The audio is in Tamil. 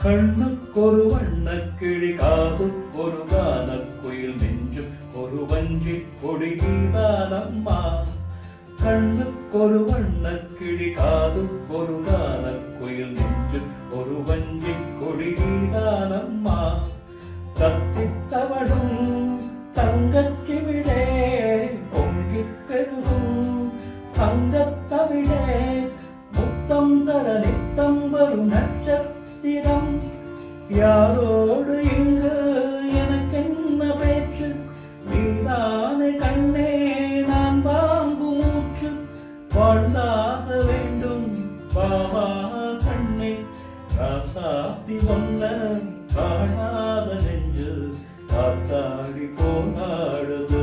கண்ணுக்கொரு வண்ணக்கிளி காதுக்கொரு கானக்குயில் நெஞ்சும் ஒரு வஞ்சி கொடிதானம்மா. கண்ணுக்கொரு வண்ணக்கிளி காதுக்கொரு கானக்குயில் நெஞ்சும் ஒரு வஞ்சி கொடிதானம்மா. கத்தித்தவடும் தங்கச்சிவிடே பொங்கிப் பெருகும் தங்கத்தவிடே முத்தம் தர நித்தம் வரும் நட்சத்திரம். யாரோடு இங்கு எனக்கென்ன பேச்சு, நீதானே கண்ணே நான் வாங்கும் மூச்சு. வாழ்ந்தாக வேண்டும் பாவா கண்ணே, ராசாத்தி ஒன்ன காணாத நெஞ்சு காத்தாடி போனாடுது.